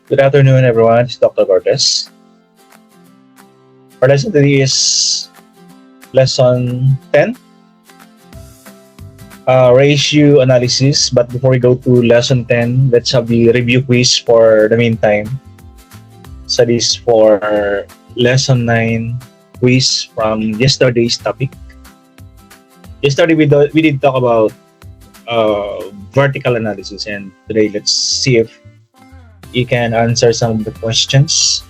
Good afternoon, everyone. It's Dr. Cortez. Our lesson today is lesson 10, ratio analysis. But before we go to lesson 10, let's have the review quiz for the meantime. So this is for lesson 9 quiz from yesterday's topic. Yesterday we did talk about vertical analysis, and today let's see if you can answer some of the questions.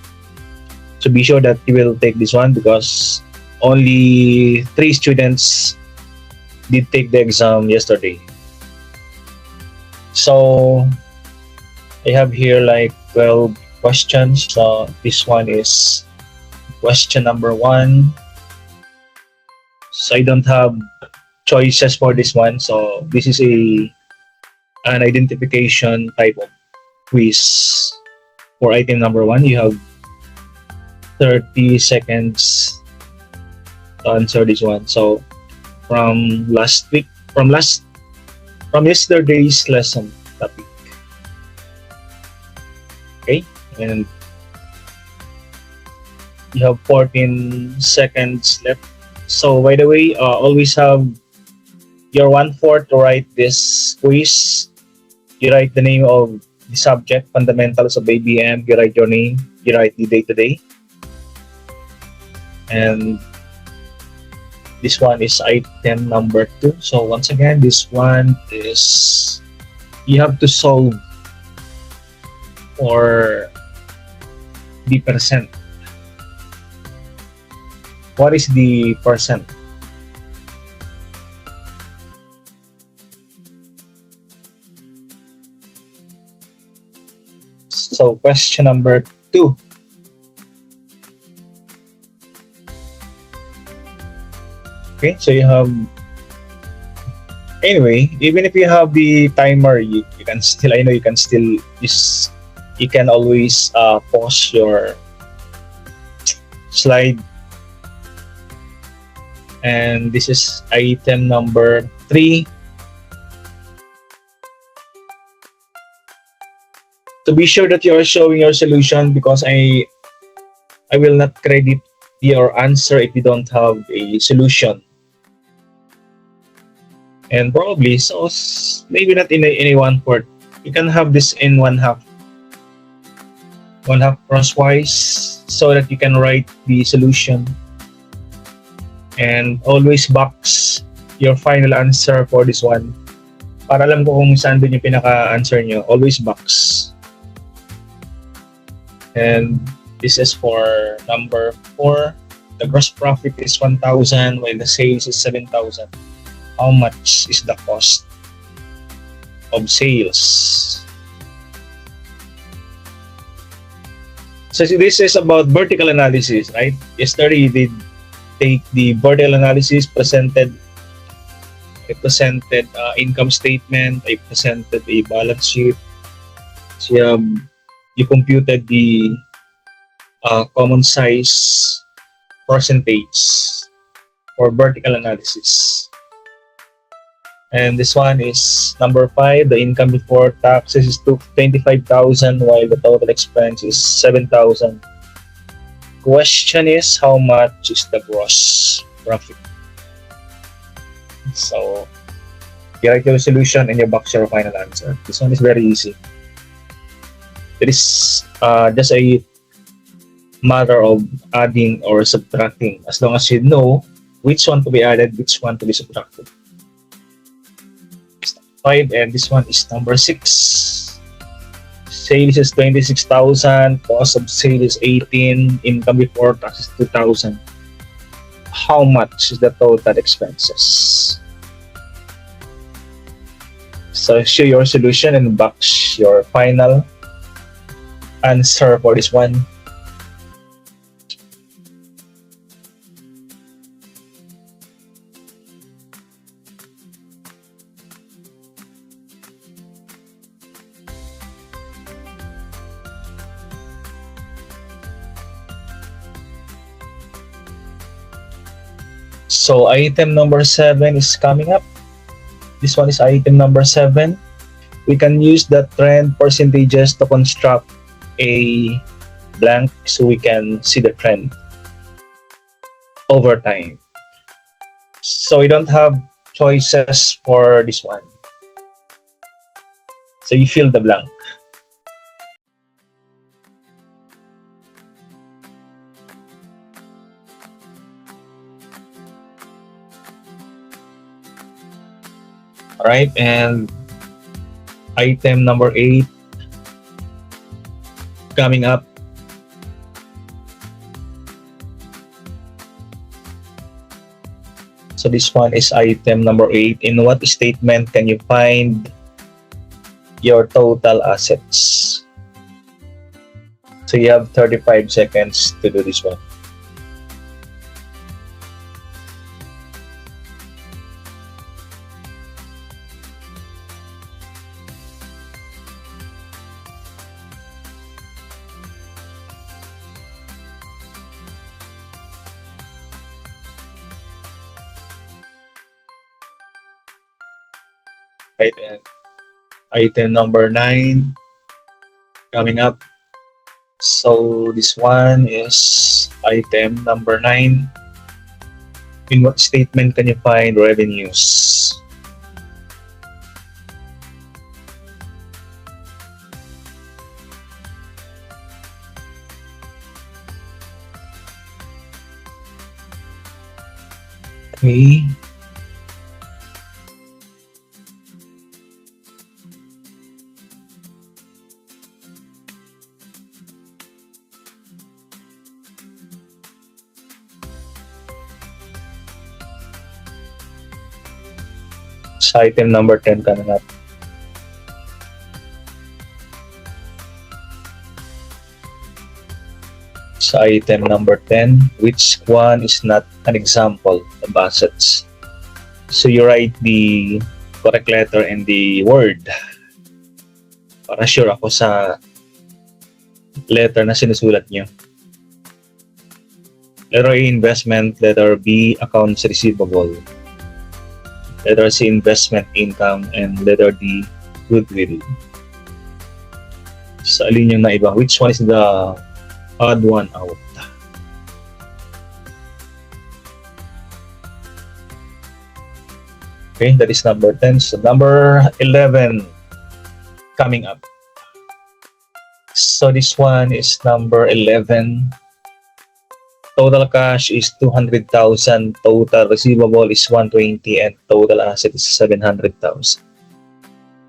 So be sure that you will take this one because only 3 students did take the exam yesterday. So I have here like 12 questions. So this one is question number 1. So I don't have choices for this one. So this is an identification type of quiz. For item number 1, you have 30 seconds to answer this one. So from yesterday's lesson topic. Okay, and you have 14 seconds left. So by the way, always have your 1/4 to write this quiz. You write the name of the subject, fundamentals of ABM. You write your name. You write the day to day. And this one is item number 2. So once again, this one is you have to solve for the percent. What is the percent? So question number 2. Okay, so you have, anyway, even if you have the timer, you can still, I know you can still, you can always pause your slide. And this is item number 3. So be sure that you are showing your solution because I will not credit your answer if you don't have a solution. And probably, so maybe not in a 1/4. You can have this in 1/2 crosswise so that you can write the solution. And always box your final answer for this one. Para alam ko kung saan din yung pinaka-answer nyo, always box. And this is for number 4. The gross profit is 1,000 while the sales is 7,000. How much is the cost of sales? So this is about vertical analysis, right? Yesterday you did take the vertical analysis, presented income statement, I presented a balance sheet. So you computed the common size percentage for vertical analysis. And this one is number 5. The income before taxes is 25,000 while the total expense is 7,000. Question is, how much is the gross profit? So you write your solution and you box your final answer. This one is very easy. It is just a matter of adding or subtracting, as long as you know which one to be added, which one to be subtracted. 5, and this one is number 6. Sales is 26,000, cost of sale is 18, income before tax is 2,000. How much is the total expenses? So show your solution and box your final answer for this one. So item number 7 is coming up. This one is item number 7. We can use the trend percentages to construct a blank so we can see the trend over time. So we don't have choices for this one. So you fill the blank. All right, and item number 8 coming up. So this one is item number 8. In what statement can you find your total assets? So you have 35 seconds to do this one. Right, and item number 9 coming up. So this one is item number 9. In what statement can you find revenues? Okay. Item number 10 coming up. So item number 10, which one is not an example of assets? So you write the correct letter and the word. Para sure ako sa letter na sinusulat nyo. Letter A, investment. Letter B, accounts receivable. Letter C, investment income, and letter D, goodwill. Sa alin yung naiba? Which one is the odd one out? Okay, that is number 10. So number 11 coming up. So this one is number 11. Total cash is 200,000, total receivable is 120, and total asset is 700,000.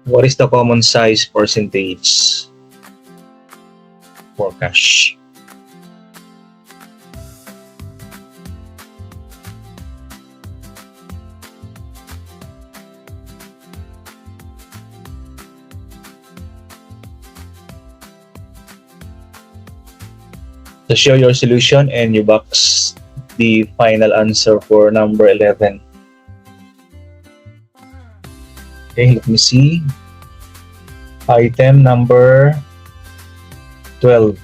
What is the common size percentage for cash? So show your solution and you box the final answer for number 11. Okay, let me see. Item number 12.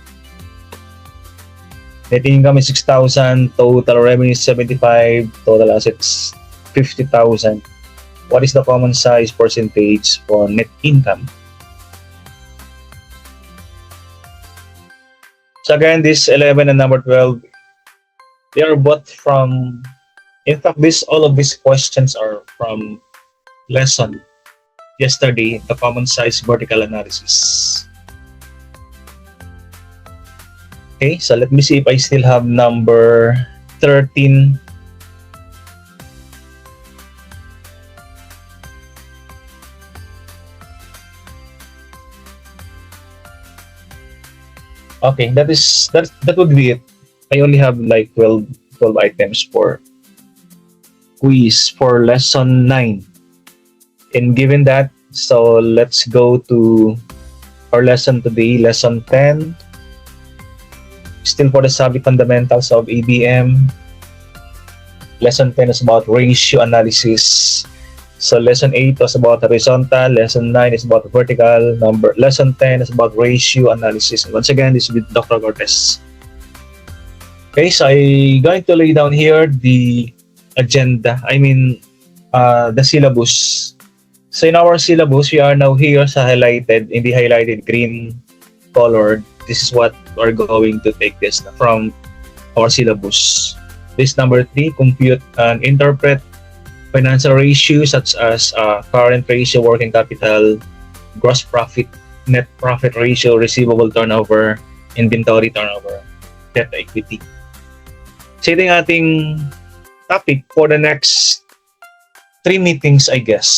Net income is 6,000, total revenue is 75, total assets 50,000. What is the common size percentage for net income? So again, this 11 and number 12, they are both from, in fact, all of these questions are from lesson yesterday, the common size vertical analysis. Okay, so let me see if I still have number 13. Okay, that would be it. I only have like 12 items for quiz for lesson 9. And given that, so let's go to our lesson today, lesson 10. Still for the subject fundamentals of ABM. Lesson 10 is about ratio analysis. So lesson 8 was about horizontal, lesson 9 is about vertical, lesson 10 is about ratio analysis. And once again, this is with Dr. Cortez. Okay, so I'm going to lay down here the agenda, the syllabus. So in our syllabus, we are now here sa highlighted, in the highlighted green colored This is what we're going to take this from our syllabus. This number 3, compute and interpret financial ratios such as current ratio, working capital, gross profit, net profit ratio, receivable turnover, inventory turnover, debt to equity. So ito yung ating topic for the next 3 meetings, I guess.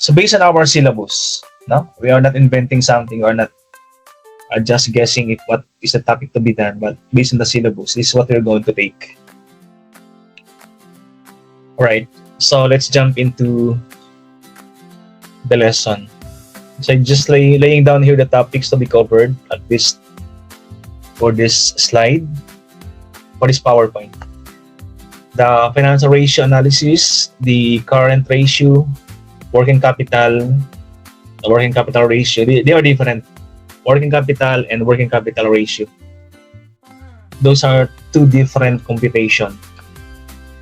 So based on our syllabus, no, we are not inventing something, we are not just guessing if what is the topic to be done, but based on the syllabus, this is what we're going to take. Alright, so let's jump into the lesson. So just laying down here the topics to be covered, at least for this slide, for this PowerPoint. The financial ratio analysis, the current ratio, working capital ratio, they are different. Working capital and working capital ratio. Those are 2 different computation.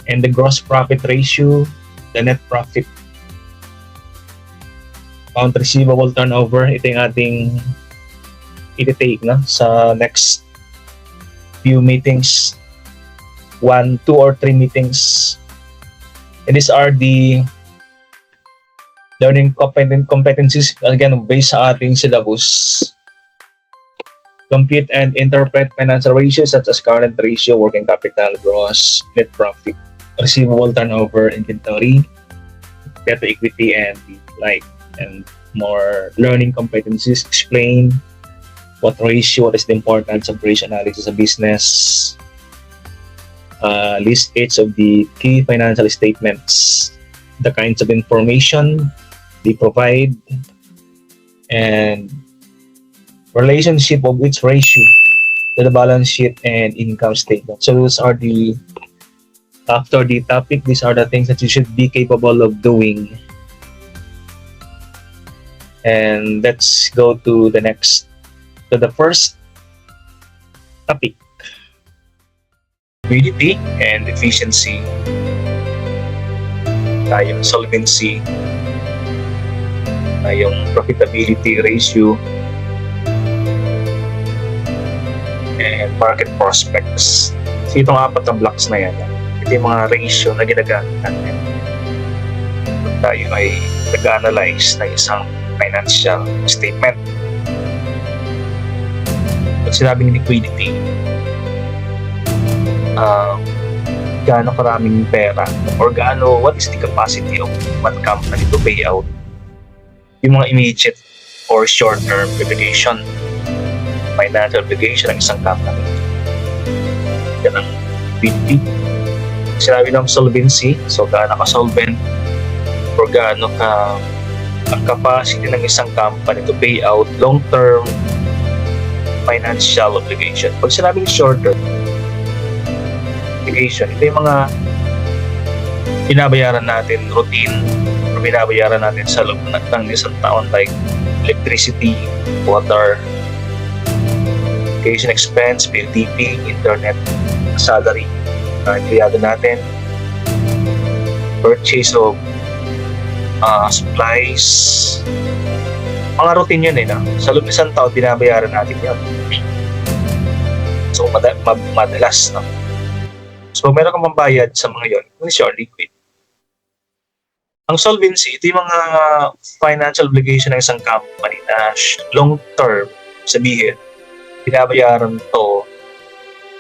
And the gross profit ratio, the net profit, account receivable turnover, ito yung ating iti-take na sa next few meetings, 1, 2, or 3 meetings. And these are the learning competencies, again, based sa ating syllabus. Compute and interpret financial ratios such as current ratio, working capital, gross, net profit, receivable turnover, inventory, debt to equity, and the like. And more learning competencies, explain what ratio, what is the importance of ratio analysis of business, list each of the key financial statements, the kinds of information they provide, and relationship of each ratio to the balance sheet and income statement. So those are after the topic, these are the things that you should be capable of doing. And let's go to the first topic. Liquidity and efficiency, tayong solvency, tayong profitability ratio, and market prospects. So itong 4 na blocks na yan, ito yung mga ratio na ginagamit natin kung tayo ay nag-analyze ng isang financial statement. Pag sinabi ng liquidity, gaano karaming pera or what is the capacity of one company to pay out yung mga immediate or short-term obligation, financial obligation ng isang company. Yan ang liquidity. Sinabi ng solvency, so gaano ka-solvent or gaano ka ang capacity ng isang company to pay out long-term financial obligation. Pag sinabing short-term obligation, ito yung mga binabayaran natin routine o binabayaran natin sa loob ng isang taon, like electricity, water, education expense, PLDT, internet, salary, empleyado natin, purchase of supplies, mga routine yun na. Sa loob isang taon, binabayaran natin yun. So, madalas, no? So, meron kang mambayad sa mga yun, yun is your liquid. Ang solvency, ito yung mga financial obligation ng isang company na long-term, sabihin, binabayaran to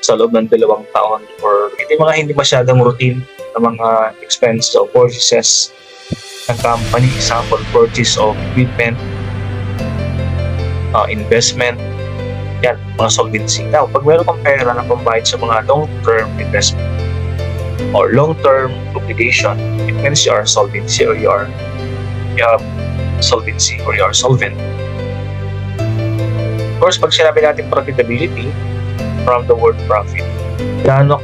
sa loob ng 2 taon, or ito yung mga hindi masyadong routine na mga expenses o purchases ng company, example, purchase of equipment, investment, yan, mga solvency. Now, pag meron kang pera na pambayad sa mga long-term investment or long-term obligation, it means you are solvency or you have solvency or you are solvent. Of course, pag sinabi natin profitability, from the word profit, gaano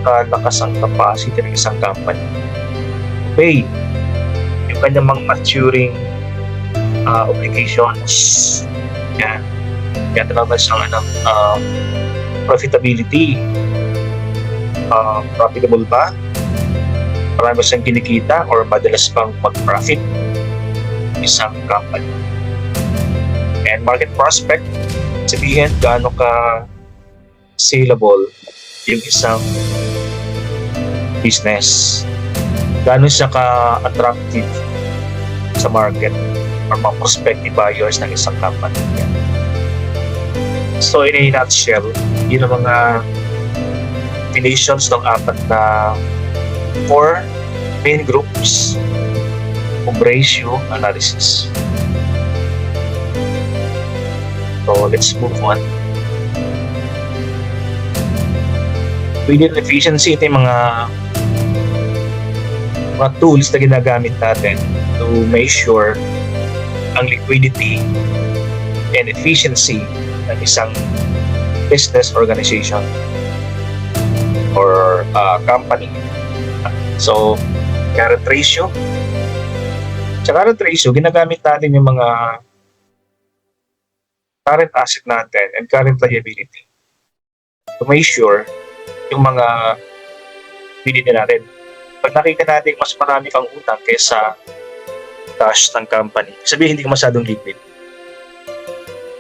kalakas ang capacity ng isang company to pay yung kanyang mga maturing obligations. Yan. Kaya tinawag siyang profitability. Profitable ba? Marami ba siyang kinikita or madalas bang mag-profit isang company? And market prospect, sabihin gaano ka saleable yung isang business, gaano siya ka-attractive sa market or mga prospective buyers ng isang company. So in a nutshell, yun ang mga definitions ng apat na 4 main groups of ratio analysis. So let's move on. Within efficiency, ito yung mga tools na ginagamit natin to make sure ang liquidity and efficiency ng isang business organization or company. So, current ratio. Sa current ratio, ginagamit natin yung mga current asset natin and current liability to make sure yung mga binili natin. Pag nakita natin mas marami kang utang kaysa cash ng company, sabihin hindi ka masyadong liquid.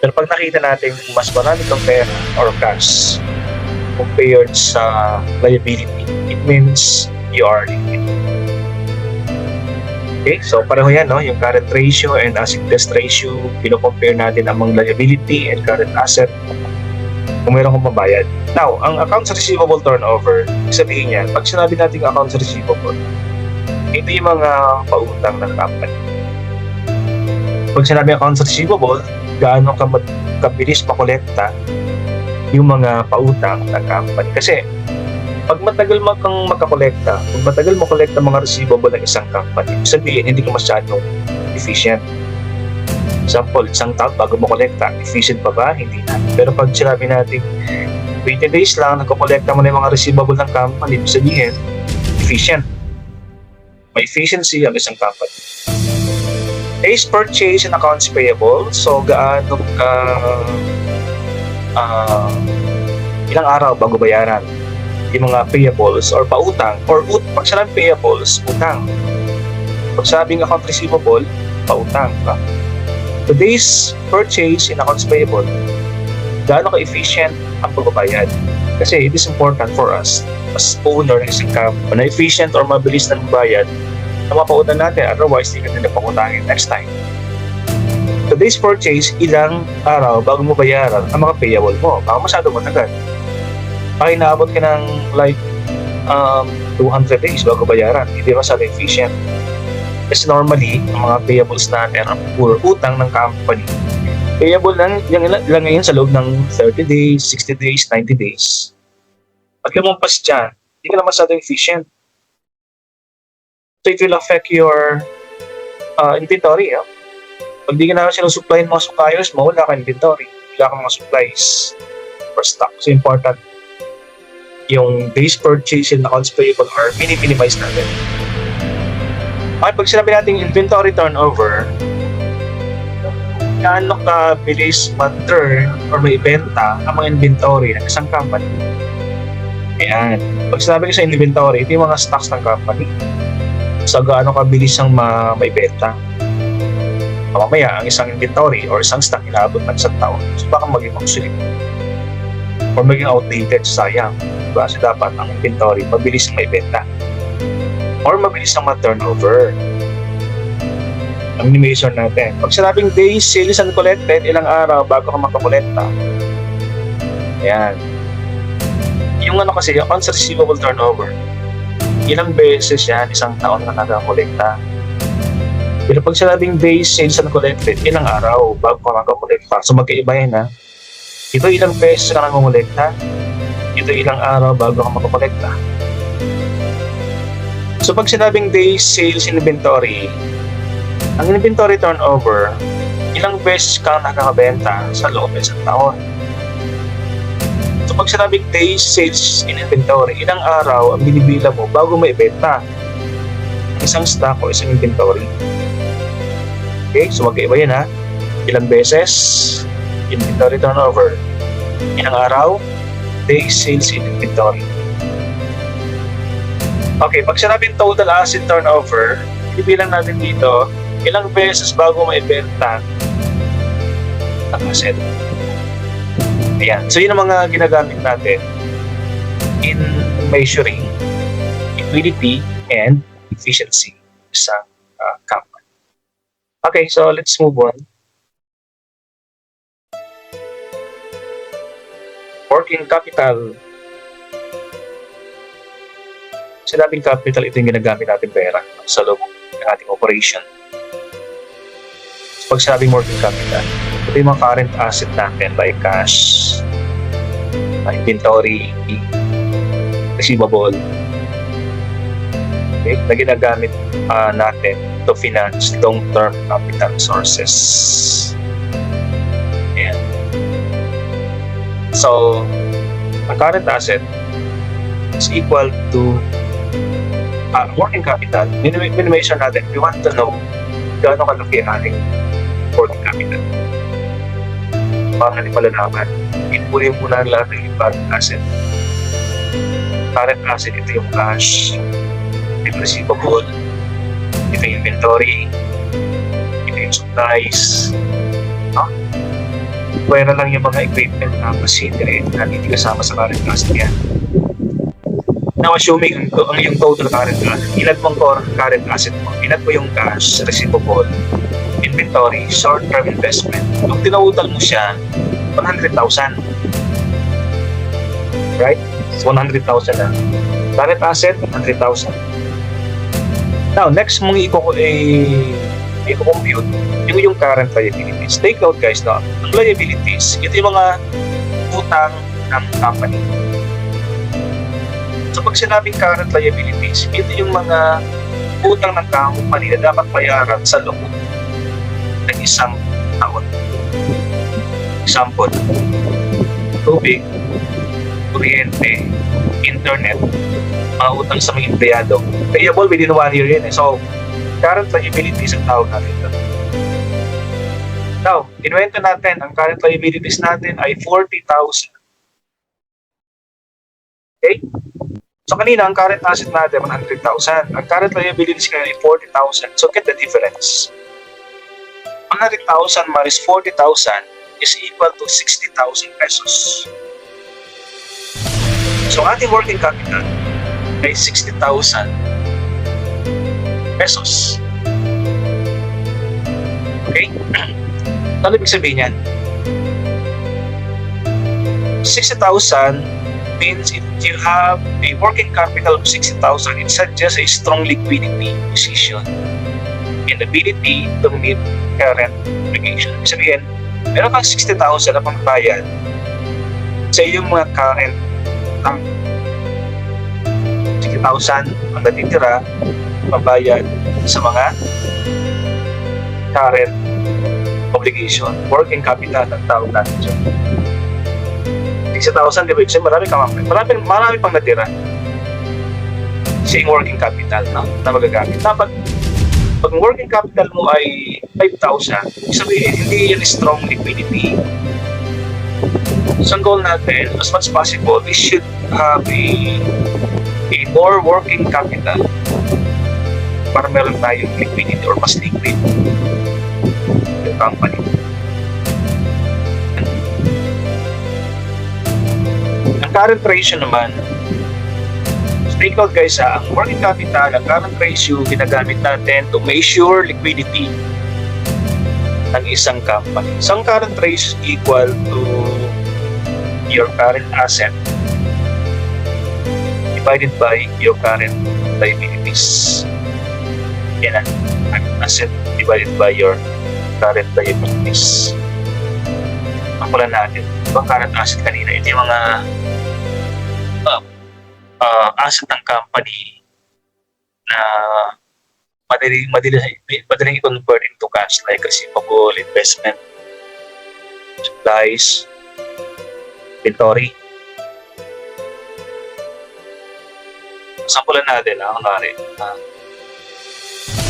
Pero pag nakita natin mas marami kang pera or cash compared sa liability, it means you are liquid. Okay, so pareho yan, no? Yung current ratio and asset test ratio, pino-compare natin among liability and current asset kung meron kong mabayad. Now, ang accounts receivable turnover, sabihin niya, pag sinabi natin accounts receivable, ito yung mga pautang ng company. Pag sinabi accounts receivable, gaano kabilis makolekta yung mga pautang ng company. Kasi, pag matagal kang makakolekta, pag matagal makolekta mga receivable ng isang company, sabihin, hindi ka masyadong efficient. Example, isang taon bago makolekta, efficient pa ba? Hindi na. Pero pag sinabi natin, 20 days lang, nagkakolekta mo na yung mga receivable ng company, ibig sabihin, efficient. May efficiency ang isang company. Days purchase and accounts payable. So, gaano ka ilang araw bago bayaran yung mga payables or pautang or pag sinabing payables, utang. Pag sinabing account receivable, pautang. So, days purchase and accounts payable, gaano ka-efficient ang pagbabayad? Kasi it is important for us as owner ng isang company na efficient or mabilis na magbayad na mapautan natin, otherwise hindi ka na napakutangin next time. So, days purchase, ilang araw bago mo bayaran ang mga payable mo. Baka masyado matagal. Baka inaabot ka ng like 200 days bago bayaran. Hindi masyado efficient. Kasi normally, ang mga payables natin ang puro utang ng company. Payable lang ngayon sa loob ng 30 days, 60 days, 90 days. Pag lumampas dyan, hindi ka na masyadong efficient. So it will affect your inventory. Pag di ka na sinusupplyin mga suppliers mo, wala kang inventory. Wala kang mga supplies or stock. So important yung days purchase and accounts payable are minimize natin. Okay, pag sinabi natin inventory turnover, gaano ka bilis ma-turn or maibenta ang mga inventory ng isang company. Ayan. Pag sinabi ko sa inventory, ito yung mga stocks ng company. So, gaano ka bilis ang maibenta. Mamaya, ang isang inventory or isang stock inaabot ng isang taon. So, baka maging obsolete or maging outdated, sayang. Diba? So, dapat ang inventory mabilis ang maibenta or mabilis ang ma-turnover. Ang minimization natin. Pag sinabing days sales and collected, ilang araw bago ka makakolekta. Ayan. Yung kasi, yung accounts receivable turnover, ilang beses yan, isang taon na nakakolekta. Pero pag sinabing days sales and collected, ilang araw bago ka makakolekta. So magkaiba yan, ha. Ito ilang beses ka nangongolekta. Ito ilang araw bago ka makakolekta. So pag sinabing days sales inventory, ang inventory turnover, ilang beses ka nakakabenta sa loob ng isang taon. So pag sinabing days sales in inventory, ilang araw ang binibila mo bago maibenta isang stock o isang inventory. Okay, so magkaiba yan, ha. Ilang beses, inventory turnover. Ilang araw, days sales in inventory. Okay, pag sinabing total asset turnover, ibilang natin dito, ilang beses bago maibenta ang asset. Ayan. So, yun ang mga ginagamit natin in measuring liquidity and efficiency sa company. Okay, so let's move on. Working capital. Sinabing capital, ito yung ginagamit natin pera sa loob ng ating operation. So, pag sinabing working capital, ito yung mga current asset natin like cash, inventory, receivable, okay, na ginagamit natin to finance long-term capital sources. Ayan. So, ang current asset is equal to working capital. Minimation natin. We want to know gaano kalaki ang ating working capital. Para natin malalaman, ipunin muna lahat ng current asset. Current asset, ito yung cash, ito yung receivable, ito yung inventory, ito yung supplies, pwera lang yung mga equipment na machinery na hindi kasama sa current asset yan. Now, assuming ang yung total current asset, inad mong current asset mo, inad mo yung cash, receivable, inventory, short-term investment. Kung tinautal mo siya, 100,000. Right? So, 100,000 na. Current asset, 100,000. Now, next mong i-compute yung current liabilities. Take note guys, no? Ang liabilities, ito yung mga utang ng company. So pag sinabing current liabilities, ito yung mga utang ng company na dapat bayaran sa loob ng isang taon. Example, tubig, kuryente, internet, mga utang sa mga empleyado. Payable within 1 year yun. So, current liabilities ang tawag natin ito. Now, kinuwento natin, ang current liabilities natin ay 40,000. Okay? So, kanina, ang current asset natin, 100,000. Ang current liabilities kaya ay 40,000. So, get the difference. 100,000 minus 40,000 is equal to 60,000 pesos. So, ating working capital ay 60,000 pesos. Okay? Ano ibig sabihin yan? 60,000 means if you have a working capital of 60,000, it suggests a strong liquidity position and ability to meet current obligation. Ibig sabihin, meron kang 60,000 na pangbayad sa iyong mga current 60,000 ang natitira pambayad sa mga current obligation, working capital ang tawag natin dyan. 60,000, di ba? Marami pang natira sa iyong working capital na magagamit. Pag working capital mo ay 5,000, sabihin, hindi yan strong liquidity. So, ang goal natin, as much as possible, we should have a more working capital para meron tayong liquidity or mas liquid yung company. Ang current ratio naman, take note guys, ang working capital, ang current ratio, ginagamit natin to measure liquidity ng isang company. So, ang current ratio is equal to your current asset divided by your current liabilities. Yan ang asset divided by your current liabilities. Pakulan natin. Ang current asset kanina, ito yung mga asset ng company na madaling i-convert into cash like receivable, investment, supplies, inventory. Sampulan natin, kunwari,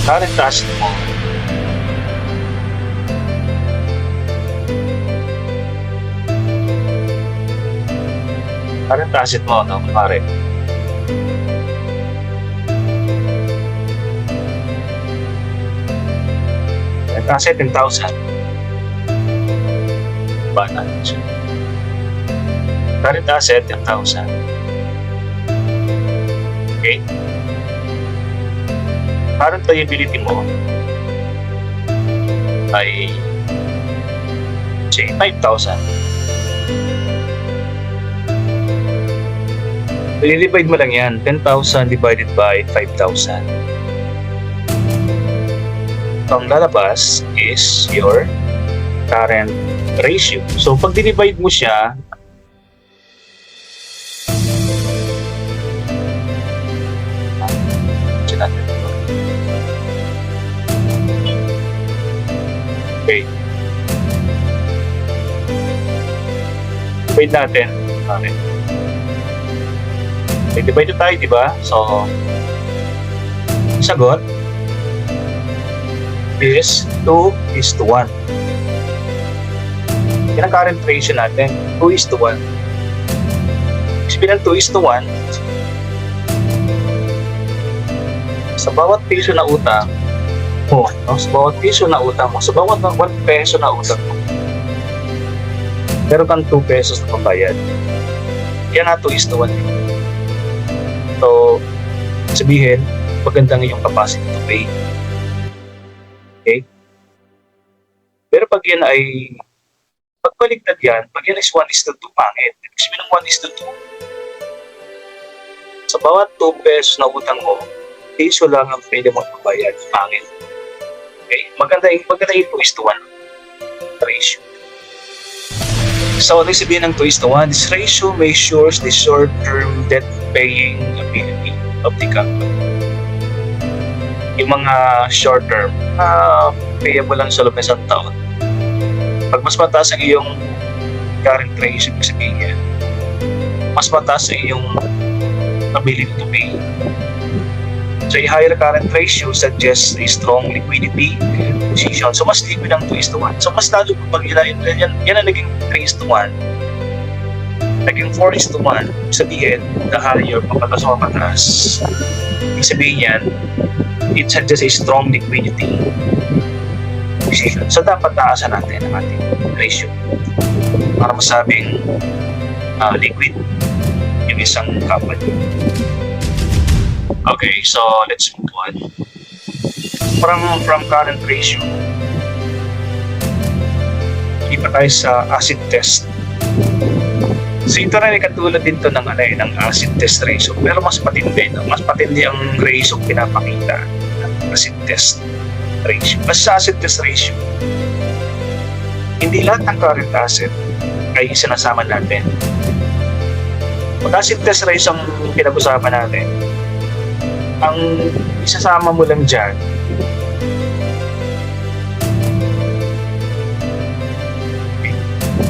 current asset mo, kunwari, current asset 10,000. Ba natin siya? Current asset, 10,000. Okay? Current liability mo ay say 5,000. I-divide mo lang yan. 10,000 divided by 5,000. Ang lalabas is your current ratio. So, pag dinivide mo siya, okay. Divide natin. Okay. Okay, divide tayo, di ba? So, sagot is 2:1. Yan ang current ratio natin. 2:1. Sabihin ng 2:1, sa bawat piso na utang mo, sa bawat piso na utang mo, sa bawat 1 peso na utang mo, meron kang 2 pesos na pambayad. Yan nga 2:1. So, sabihin, magandang yung capacity to pay. Okay? Pero pag yan ay, pagbaligtad yan, pag yan is 1:2, pangit. Ibig sabihin ng 1:2, sa bawat 2 pesos na utang mo, piso lang ang pwede mong pambayad, pangit. Okay? Maganda yung 2:1 ratio. So, ano yung sabihin ng 2:1? This ratio measures the short-term debt-paying ability of the company. Yung mga short-term, payable lang sa loob ng isang taon. Pag mas mataas ang iyong current ratio, ibig sabihin niya, mas mataas ang iyong ability to pay. So, a higher current ratio suggests a strong liquidity position. So, mas liquid ang 2:1. So, mas lalo pag yan ang naging 3:1, naging 4:1, sabihin, the higher, papatas o papatas, ibig sabihin yan, it suggests a strong liquidity position. So, dapat taasan natin ang ating ratio para masabing liquid yung isang company. Okay, so let's move on. From current ratio, iba tayo sa acid test. So ito rin ay katulad din to ng acid test ratio, pero mas matindi, no? Mas matindi ang ratio pinapakita ng acid test ratio. Mas sa acid test ratio, hindi lahat ng current asset ay sinasama natin. Pag acid test ratio ang pinag-usapan natin, ang isasama mo lang dyan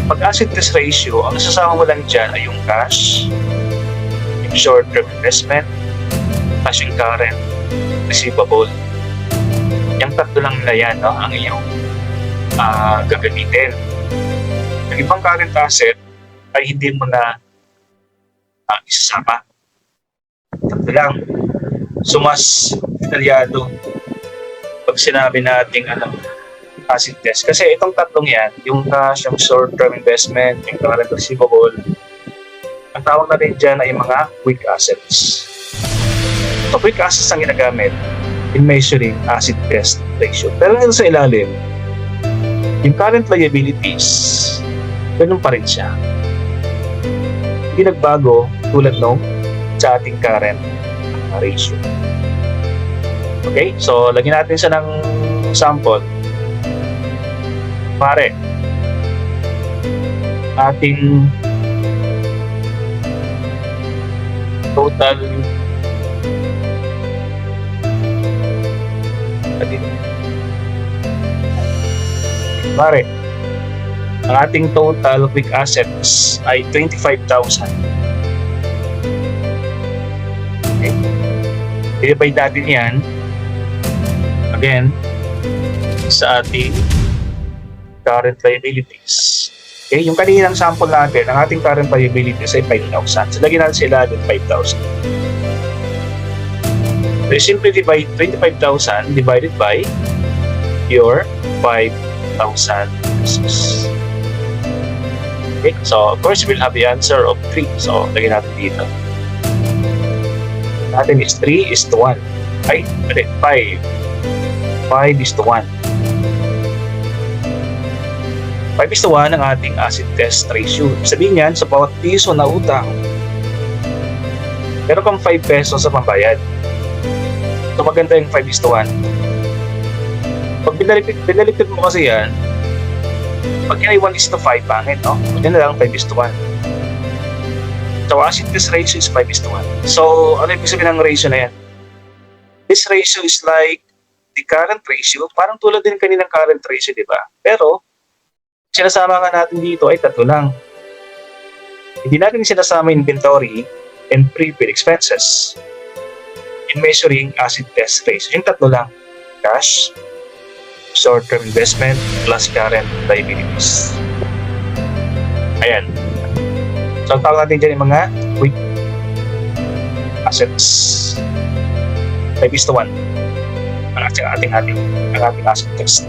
pag acid test ratio, ang isasama mo lang dyan ay yung cash, yung short-term investment, cash yung current, receivable. Yung tatlo lang na yan, no, ang iyong gagamitin. Yung ibang current asset ay hindi mo na isasama. Tatlo lang. So, mas detalyado pag sinabi nating acid test. Kasi itong tatlong yan, yung cash, yung short-term investment, yung current receivable, ang tawag natin dyan ay mga quick assets. So, quick assets ang ginagamit in measuring acid test ratio. Pero nito sa ilalim, yung current liabilities, ganun pa rin siya. Hindi nagbago tulad nung sa ating current ratio. Okay? So, lagyan natin siya ng sample. Pare, ating total ang ating total quick assets ay 25,000. Okay? I-divide natin yan again sa ating current liabilities. Okay, yung kaninang sample natin, ang ating current liabilities ay 5,000. So, lagyan natin sila din 5,000. So, simply divide 25,000 divided by your 5,000 pesos. Okay, so of course we'll have the answer of 3. So lagyan natin dito. Natin is 3 is to 1. Ay, 5. 5 is to 1. 5 is to 1 ang ating acid test ratio. Sabihin yan, sa bawat piso na utang, meron kang 5 pesos sa pambayad. So maganda yung 5 is to 1. Pag binaliktad mo kasi yan, pag yan ay 1 is to 5, pangit, no? Pag yan na lang 5 is to 1. So acid test ratio is 5 is to 1. So ano ibig sabihin ng ratio na yan? This ratio is like the current ratio. Parang tulad din kaninang current ratio, di ba? Pero, sinasama nga natin dito ay 3 lang. Hindi natin sinasama inventory and prepaid expenses in measuring acid test ratio. Yung 3 lang. Cash, short-term investment, plus current liabilities. Ayan. So, ang tawag natin dyan yung mga quick assets. 5 is to 1. Ang ating asset test.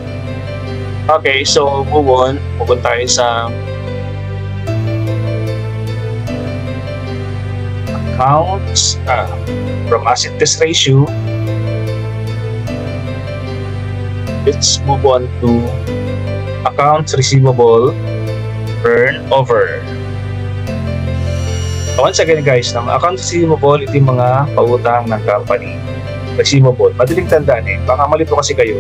Okay, so move on. Move on tayo sa accounts from asset test ratio. Let's move on to accounts receivable turnover. Once again guys, ng accounts receivable, ito yung mga pautang ng company. Receivable, madaling tandaan baka malito kasi kayo.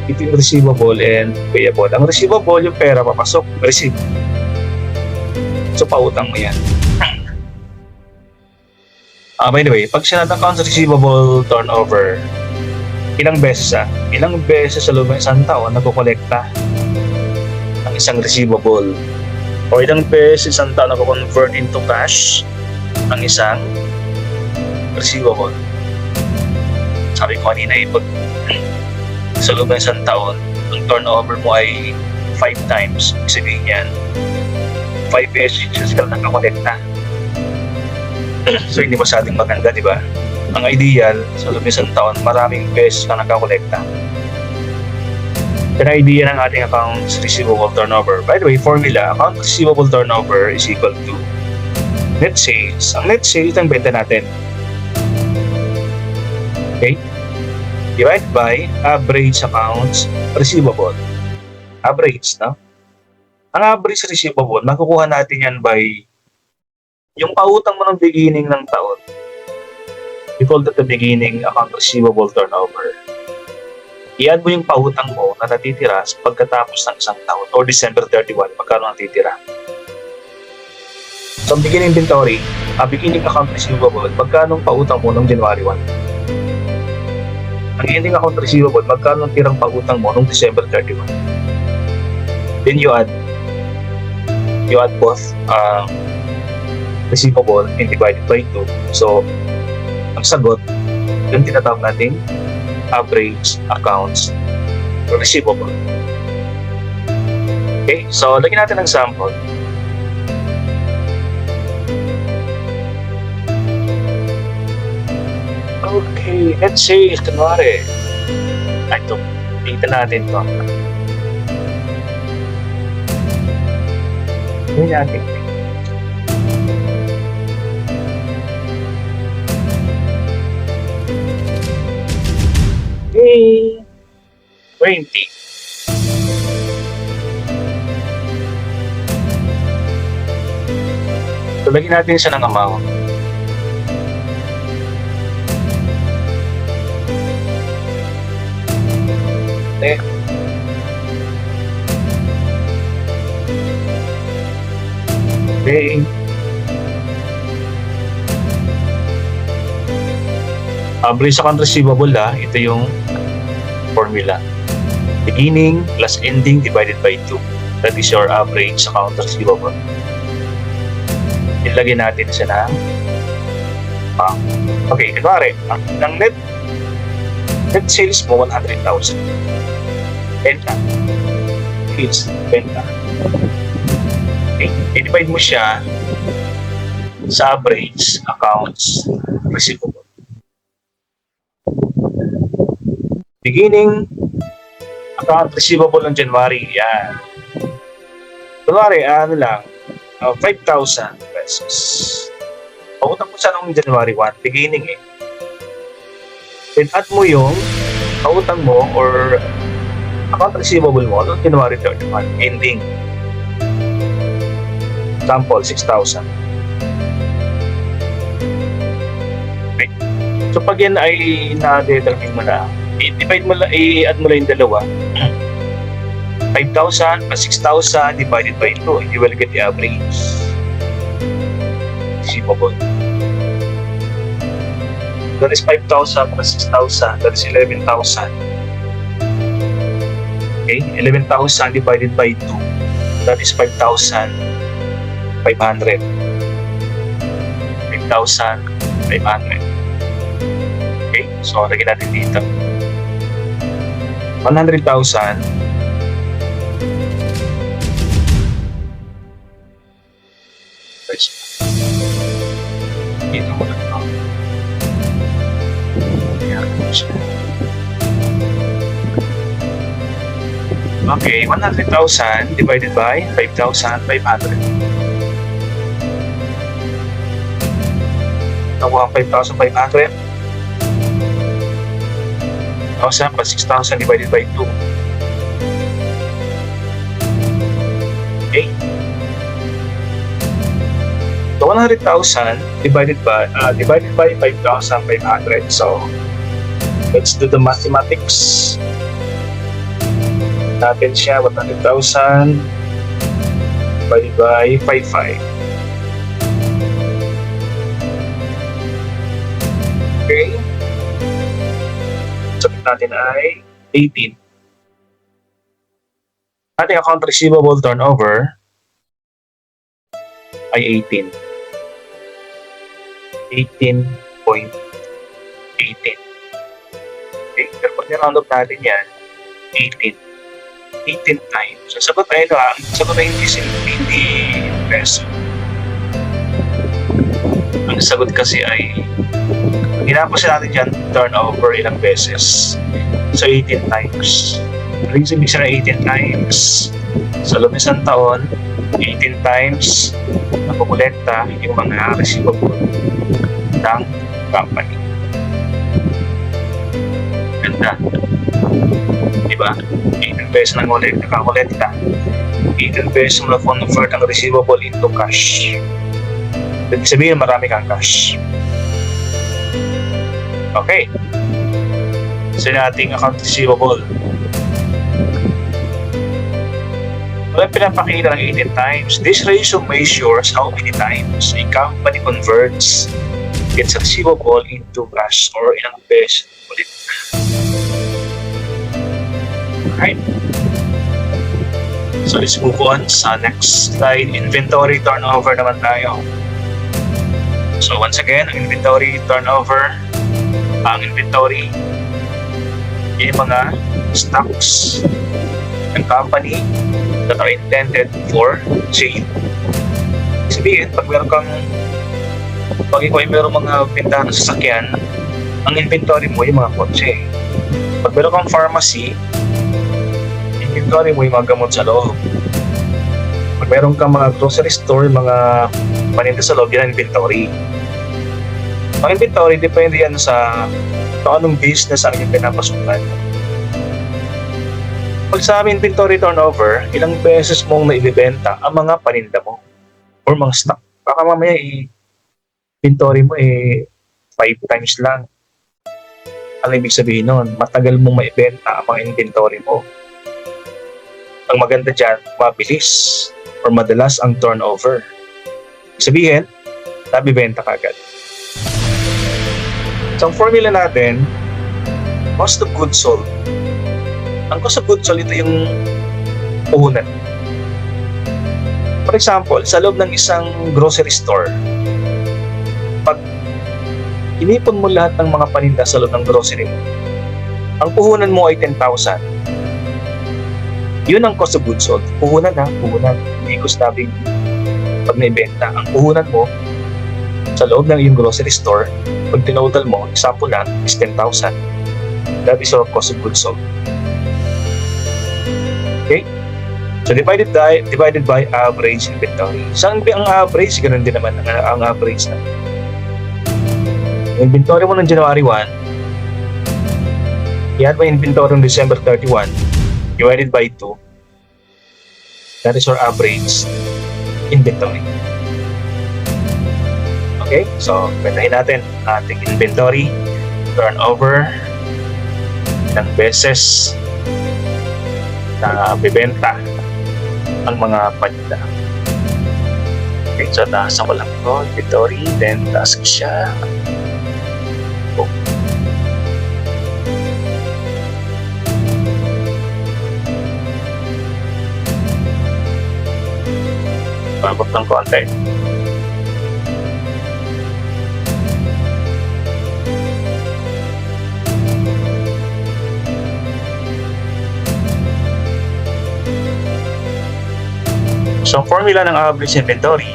Ito yung receivable and payable. Ang receivable, yung pera papasok, receive. So pautang mo yan. By the way, pag sinabing accounts receivable turnover, ilang beses sa loob ng isang taon nagkokolekta ang isang receivable, o ilang beses isang taon nagko-convert into cash ang isang receivable. Sabi ko kanina pag sa loob ng isang taon ang turnover mo ay 5 times, sabihin yan 5 beses ka nagkokolekta. So hindi masyadong maganda, di ba? Ang ideal, sa loob ng isang taon, maraming beses ka nakakolekta. Yan ang idea ng ating accounts receivable turnover. By the way, formula, accounts receivable turnover is equal to net sales. Ang net sales ang benta natin. Okay? Divided by average accounts receivable. Average, no? Ang average receivable, nakukuha natin yan by yung pautang mo ng beginning ng taon. We call that the beginning account receivable turnover. I-add mo yung pautang mo na natitira sa pagkatapos ng isang taon or December 31, magkano natitira. So, ang beginning inventory, beginning account receivable, magkano pautang mo noong January 1. Ang ending account receivable, magkano ang tirang pautang mo noong December 31. Then you add both receivable and divided by 2. So, ang sagot, yung tinatawag natin average accounts receivable. Okay, so lagyan natin ng sample. Okay, let's say, kunwari, ito, dito natin to. Hindi natin. Okay, 20. So, lagyan natin siya ng amount. Okay. Okay. Average account receivable ito yung formula. Beginning plus ending divided by 2. That is your average account receivable. Ilagay natin siya ng okay, kunwari, ang net sales mo 100,000. Benta. Sales, benta. Okay, i-divide mo siya sa average accounts receivable. Beginning account receivable ng January, yan. Kunwari, ano lang, 5,000 pesos. Pautang mo siya noong January 1, beginning eh. Then add mo yung pautang mo or account receivable mo noong January 31, ending. Example, 6,000. Okay. So pag yan ay na-determine mo na, i-divide mo lang, i-add mo lang yung dalawa. 5,000 plus 6,000 divided by 2, you will get the average receivable. That is 5,000 plus 6,000, that is 11,000. Okay, 11,000 divided by 2, that is 5,500. 5,500. Okay, so lagyan natin dito. 100,000 dito mo lang ito. Okay, 100,000 divided by 5,500. Nakuha ang 5,500. 1,000 plus 6,000 divided by 2. Okay. So 100,000 divided by 5,500. So let's do the mathematics. Natin siya 100,000 divided by 55. Okay. Sabihin natin ay 18. Ating account receivable turnover ay 18. 18.18. Okay, pero pag niround up natin yan, 18 times. So, sagot ay ito sagot ay hindi peso. Ang sagot kasi ay ginapos natin dyan turnover ilang beses. So 18 times. Ring sabihin na 18 times sa loob ng isang taon, 18 times nakukolekta yung mga receivable ng company. Ganda. Diba? 18 pesos na nakakolekta. 18 pesos na convert ang receivable into cash. Ibig sabihin, marami kang cash. Okay. So, ating account receivable. Wala pinapakita ng 18 times. This ratio measures how many times a company converts its receivable into cash or ilang beses ulit. Alright. So let's move on sa next slide. Inventory turnover naman tayo. So once again, ang inventory turnover, ang inventory, yung mga stocks ng company that are intended for sale. Sabihin, pag meron mga bintahan ng sasakyan, ang inventory mo yung mga kotse. Pag meron kang pharmacy, inventory mo yung mga gamot sa loob. Pag meron kang mga grocery store, mga paninda sa loob, yan ang inventory. Ang inventory, depende yan sa anong business ang inyong pinapasukan. Pag sa inventory turnover, ilang beses mong naibibenta ang mga paninda mo or mga stock. Baka mamaya inventory mo 5 times lang. Ang ibig sabihin nun, matagal mong maibenta ang mga inventory mo. Ang maganda dyan, mabilis or madalas ang turnover. Sabihin, nabibenta ka agad. So, ang formula natin, cost of goods sold. Ang cost of goods sold, ito yung puhunan. For example, sa loob ng isang grocery store, pag inipon mo lahat ng mga paninda sa loob ng grocery mo, ang puhunan mo ay 10,000. Yun ang cost of goods sold. Puhunan ha, puhunan. Hindi ko sabi pag naibenta. Ang puhunan mo sa loob ng iyong grocery store, pag tinotal mo, example lang, is 10,000. That is your cost of goods sold. Okay? So divided by average inventory. Saan ba ang average? Ganun din naman ang average na. Inventory mo ng January 1, yan mo inventory ng December 31, divided by 2. That is your average inventory. Okay, so pwentahin natin ating inventory turnover ng beses na bibenta ang mga paninda. Okay, so taasan ko lang ito, inventory, then taas ko siya. Oh. Pagod ng konti. So, ang formula ng average inventory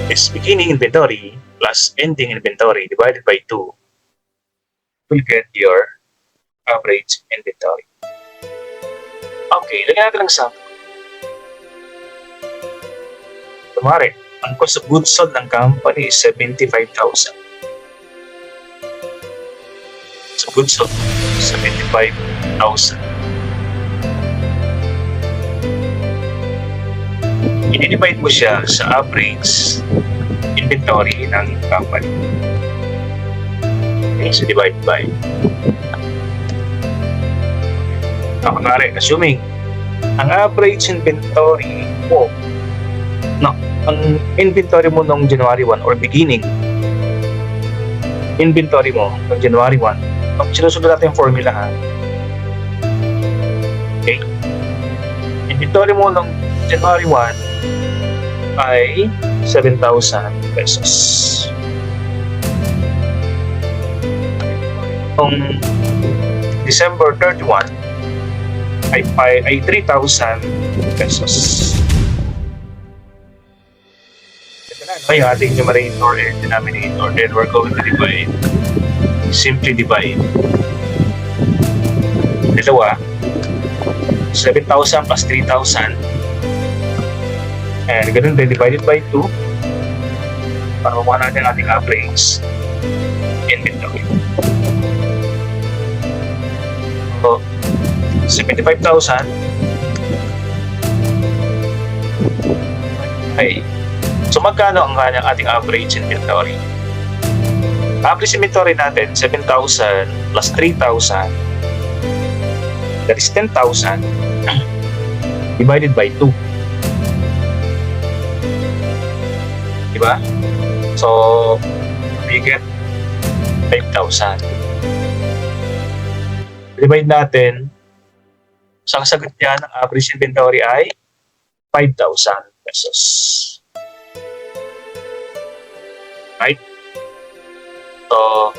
is beginning inventory plus ending inventory divided by 2 will get your average inventory. Okay, lagyan natin ng sample. Kumari, ang cost of goods sold ng company is 75,000. So, goods sold, 75,000. I-divide mo siya sa average inventory ng company. Okay, so divide by. Kunwari, assuming ang average inventory mo, ang inventory mo noong January 1 or beginning inventory mo noong January 1, pag sinusunod natin yung formula ha. Okay, inventory mo noong January 1 ay 7,000 pesos. Noong December 31 ay 3,000 pesos. Ito na, no? Yung ating numerator and denominator, then we're going to divide. Simply divide. Dalawa, 7,000 plus 3,000. And ganun din, divided by 2 para makuha natin ang ating average inventory. So, 75,000 ay, so magkano ang kanyang ating average inventory? Average inventory natin, 7,000 plus 3,000, that is 10,000 divided by 2. Diba? So, we get 5,000. Divide natin, sa kasagot niya ng average inventory ay 5,000 pesos. Right? So,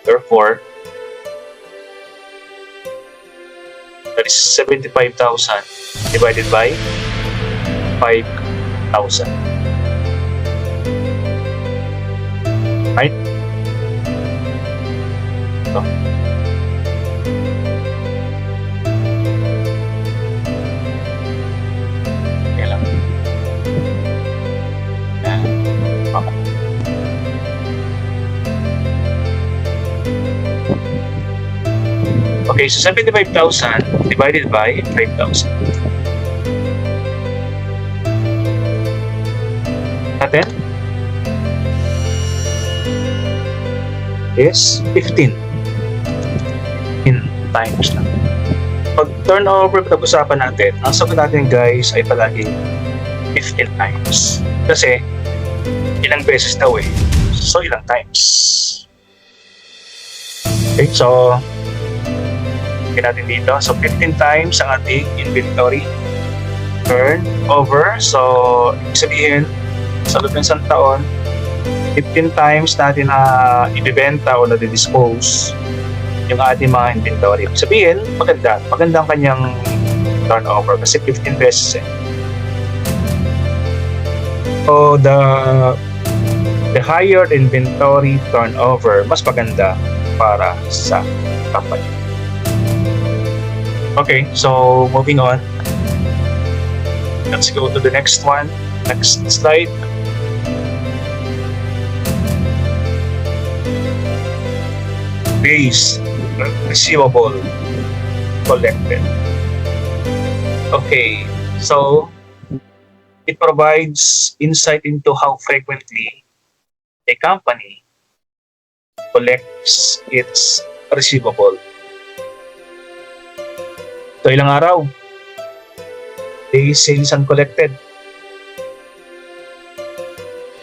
therefore, that is 75,000 divided by 5,000. Right? So, okay lang. Okay. Okay, so 75,000 divided by 5,000. Natin is 15 times lang. Pag turnover pag-usapan natin, ang sagot natin guys ay palagi 15 times. Kasi ilang beses daw eh. So ilang times. Okay, so natin dito. So 15 times ang ating inventory turnover. So ibig sabihin sa loob ng isang taon, 15 times natin na ibibenta o na-dispose yung ating mga inventory. Ibig sabihin, maganda ang kanyang turnover kasi 15 beses eh. So the higher inventory turnover, mas maganda para sa company. Okay, so moving on. Let's go to the next one. Next slide. Days receivable collected. Okay, so it provides insight into how frequently a company collects its receivable. So ilang araw? Days sales uncollected.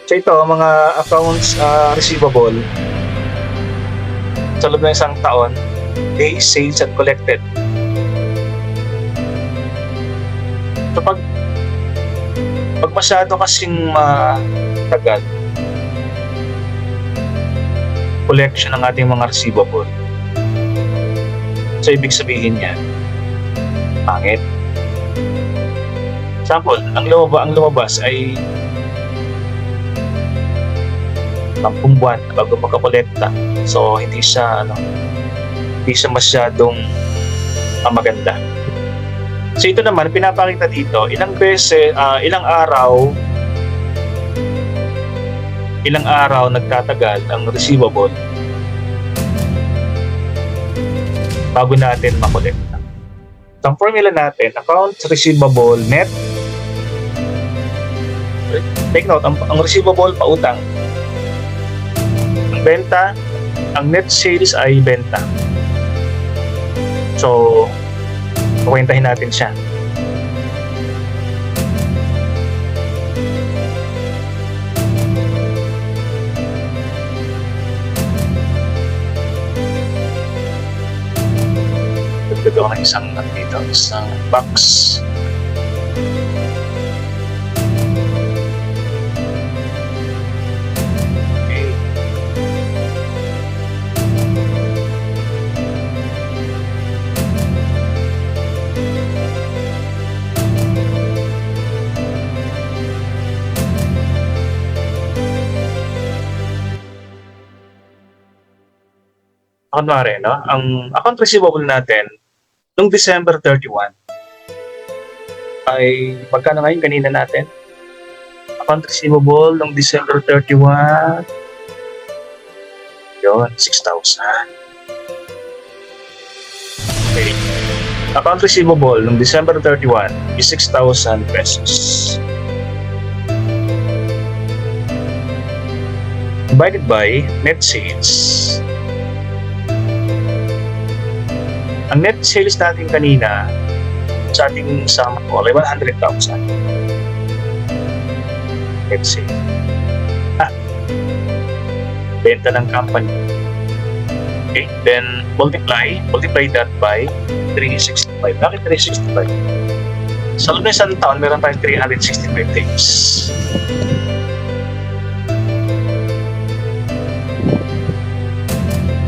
So ito, mga accounts receivable sa loob ng isang taon, days sales uncollected. So pag masyado kasing matagal collection ng ating mga receivable, so ibig sabihin yan, pangit. Example, ang lumabas ay 10 buwan bago makakolekta. So hindi siya masyadong maganda. So ito naman pinapakita dito ilang araw nagtatagal ang receivable bago natin makolekta. So ang formula natin, accounts receivable net. Take note, ang receivable pautang. Ang benta, ang net sales ay benta. So kukwentahin natin siya. Dagdag ako ng isang box. Okay. Kunwari, no? Ang account receivable natin noong December 31 ay magkano ngayon kanina natin? Account receivable noong December 31 yun, 6,000. Okay. Account receivable noong December 31 is 6,000 pesos. Divided by net sales. Ang net sales natin kanina sa ating sum call ay 100,000. Net sales. Benta ng company. Okay, then multiply that by 365. Bakit 365? Sa loob ng isang taon, meron tayong 365 days.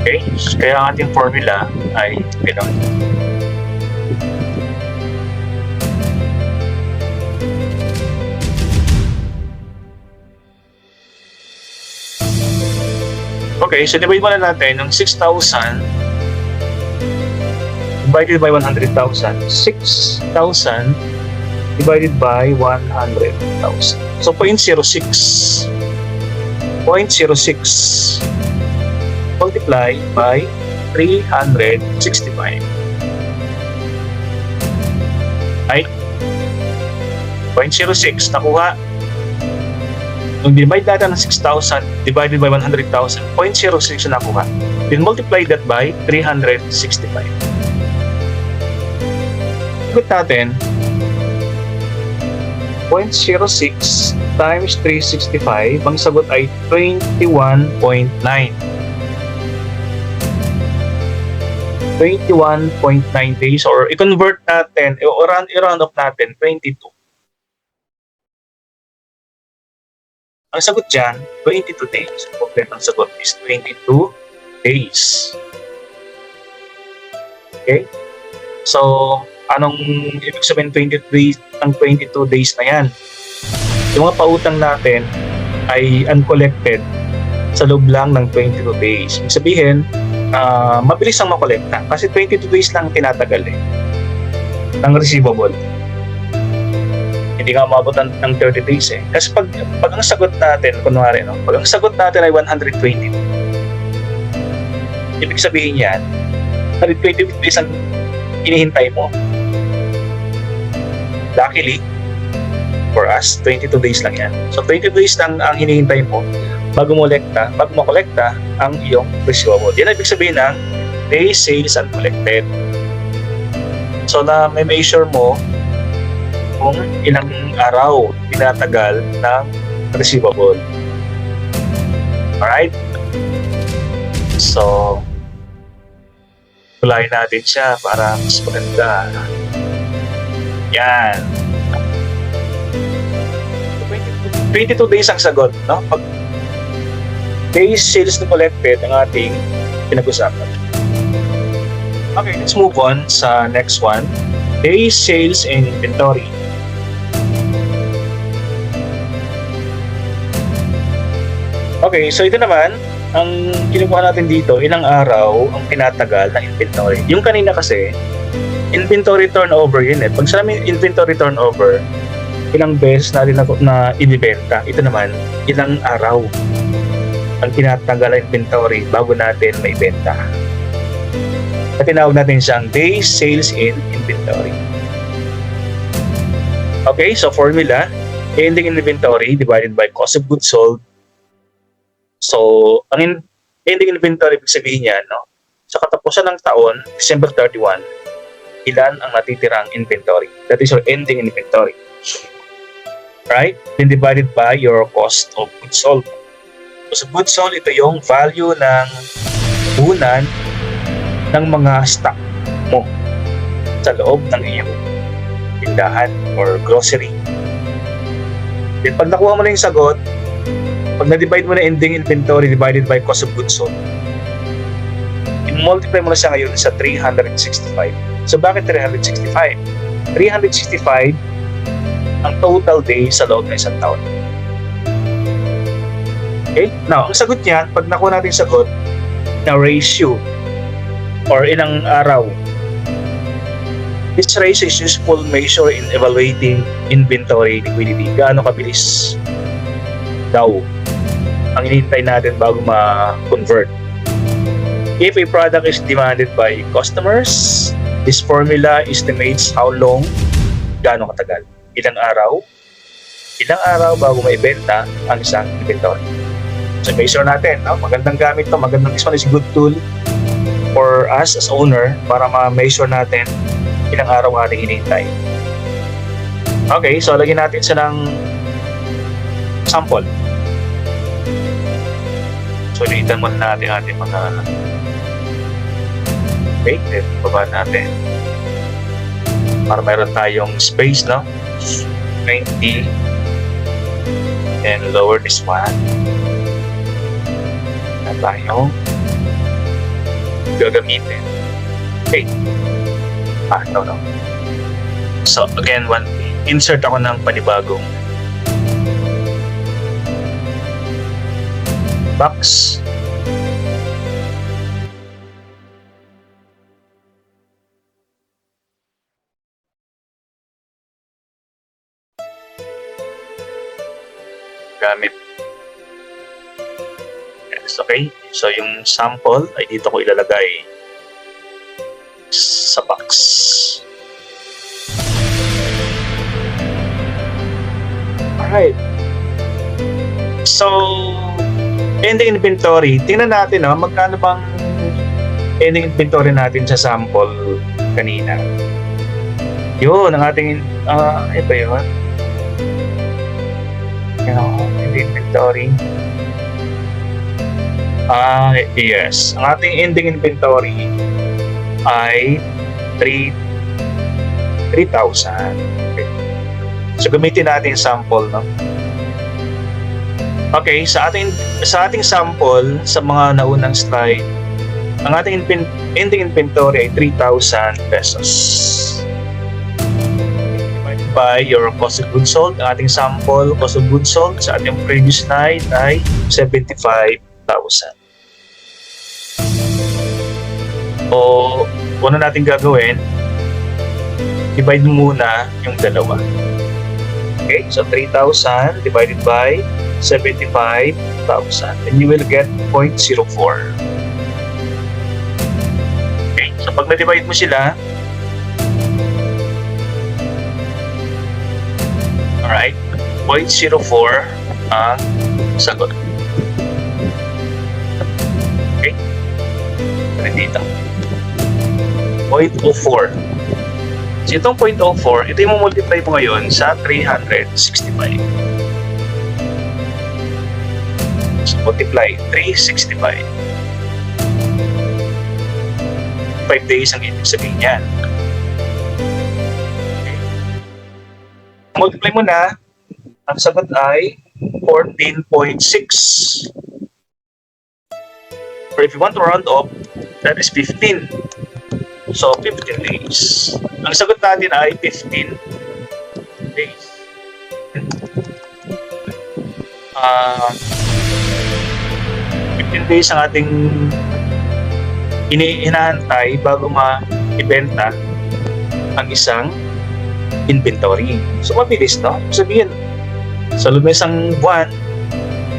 Okay, kaya ang ating formula ay gano'n. Okay, so divide muna natin ng 6,000 divided by 100,000. 6,000 divided by 100,000. So 0.06. 0.06 multiply by 365. Right? 0.06 nakuha. Nung divide natin ng 6,000 divided by 100,000, 0.06 na nakuha. Then multiply that by 365. Sagot natin, 0.06 times 365, ang sagot ay 21.9. 21.9 days, or i-convert natin, i-round off natin, 22. Ang sagot dyan, 22 days. Ang sagot is 22 days. Okay? So, anong ibig sabihin 23 ang 22 days na yan? Yung mga pautang natin ay uncollected sa loob lang ng 22 days. Ibig sabihin, mabilis ang makolekta kasi 22 days lang tinatagal eh. ng receivable. Hindi nga umabot ng 30 days eh. Kasi pag ang sagot natin, kunwari, no? Pag ang sagot natin ay 120, ibig sabihin yan, 120 days ang hinihintay mo. Luckily, for us, 22 days lang yan. So 22 days lang ang hinihintay mo bago makolekta ang iyong receivable. Yan ang ibig sabihin ng days sales uncollected. So na may measure mo kung ilang araw tinatagal ng receivable. Alright? So, tulayin natin siya para mas maganda. Yan. 22 days ang sagot, no? Pag days sales na collected ang ating pinag-usapan. Okay, let's move on sa next one. Days sales and inventory. Okay, so ito naman, ang kinukuha natin dito, ilang araw ang tinatagal na inventory. Yung kanina kasi, inventory turnover yun eh. Pag sa amin inventory turnover, ilang beses natin na inibenta. Ito naman, ilang araw ang tinatagal na inventory bago natin maibenta. At tinawag natin siyang days sales in inventory. Okay, so formula, ending inventory divided by cost of goods sold. So, ang ending inventory, ibig sabihin niya, no? Sa katapusan ng taon, December 31, ilan ang natitirang inventory? That is your ending inventory. Right? Then divided by your cost of goods sold. Cost of goods sold, ito yung value ng puhunan ng mga stock mo sa loob ng iyong tindahan or grocery. Then pag nakuha mo na yung sagot, pag na-divide mo na ending inventory divided by cost of goods sold, i-multiply mo na siya ngayon sa 365. So bakit 365? 365 ang total day sa loob ng isang taon. Okay? Now, ang sagot niyan, pag nakuha natin yung sagot na ratio or ilang araw, this ratio is useful measure in evaluating inventory liquidity. Gaano kabilis daw ang hinihintay natin bago ma-convert. If a product is demanded by customers, this formula estimates how long, gaano katagal, ilang araw bago maibenta ang isang inventory. So measure natin, no? Magandang gamit to, this one is a good tool for us as owner para ma-measure natin ilang araw ating hinihintay. Okay, so lagyan natin siya ng sample. So, litan muna natin ating mga okay, then baba natin para mayroon tayong space, no? 90 and lower this one na tayong gagamitin. Okay. No. So, again, insert ako ng panibagong box. Gamit. Yes, okay. So, yung sample ay dito ko ilalagay sa box. Alright. So, ending inventory, tingnan natin, no, magkano bang ending inventory natin sa sample kanina. Yun, ang ating, ito yun. Ending inventory. Yes. Ang ating ending inventory ay 3,000. Okay. So, gamitin natin yung sample, no? Okay, sa ating sample, sa mga naunang slide, ang ating ending inventory ay 3,000 pesos. Divided by your cost of goods sold, ang ating sample cost of goods sold sa ating previous slide ay 75,000. O, una natin gagawin, divide mo muna yung dalawa. Okay, so 3,000 divided by 75,000 and you will get 0.04. Okay, so pag na-divide mo sila, alright, 0.04 ang sagot. Okay, dito 0.04. So itong 0.04, ito yung multiply mo ngayon sa 365. So multiply 365. 5 days ang ibig sabihin yan. Okay. Multiply mo na, ang sagot ay 14.6. Or if you want to round up, that is 15. So 15 days. Ang sagot natin ay 15 days. 15 days ang ating hinahantay bago ma-ibenta ang isang inventory. So mabilis, no? Sabihin, sa loob ng isang buwan,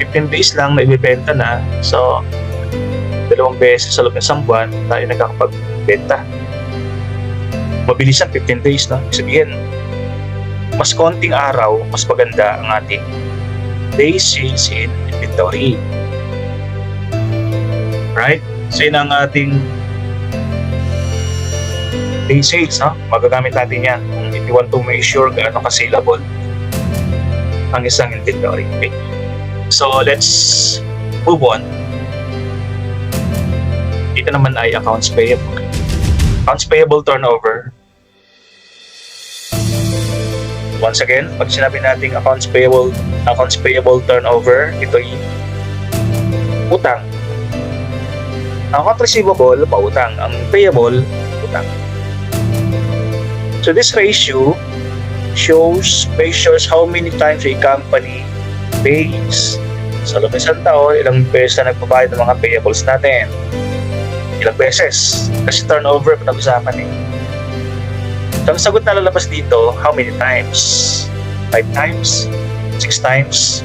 15 days lang na ibibenta na. So, 2 beses sa loob ng isang buwan tayo nagkakapagbenta. Mabilis ang 15 days, no? Sabihin, mas konting araw, mas maganda ang ating days sales in inventory. Right? So, yun ang ating day sales, no? Magagamit natin yan kung if you want to make sure gaano ka-saleable ang isang inventory. Okay? So, let's move on. Dito naman ay accounts payable. Accounts payable turnover. Once again, pag sinabi nating accounts payable turnover, ito ay utang. Ang account receivable, pautang. Ang payable, utang. So this ratio measures how many times a company pays. Sa loob ng isang taon, ilang beses na nagbabayad ng mga payables natin. Ilang beses. Kasi turnover, pinag-usapan eh. So, ang sagot na lalabas dito, how many times? 5 times? 6 times?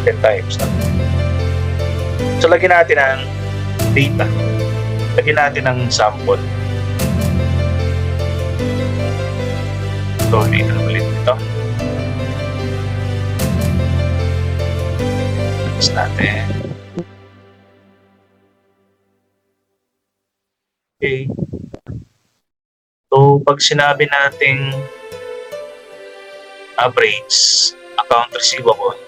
10 times. No? So, lagyan natin ang data. Lagyan natin ang sample. So, data na ulit ito. Tapos natin. Okay. So, pag sinabi nating average account receivable,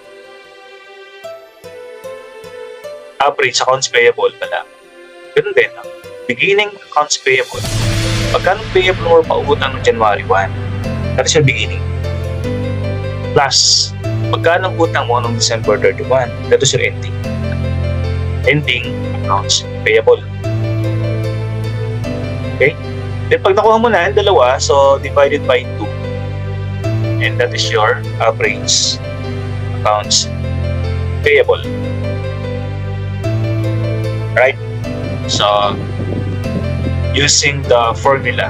average accounts payable pala. Ganun din, no? Beginning accounts payable. Pagkano payable mo pautang ng January 1? That is your beginning. Plus, pagkano utang mo noong December 31? That is your ending. Ending accounts payable. Okay? Then pag nakuha mo na ang dalawa, so divided by 2. And that is your average accounts payable. Right? So, using the formula,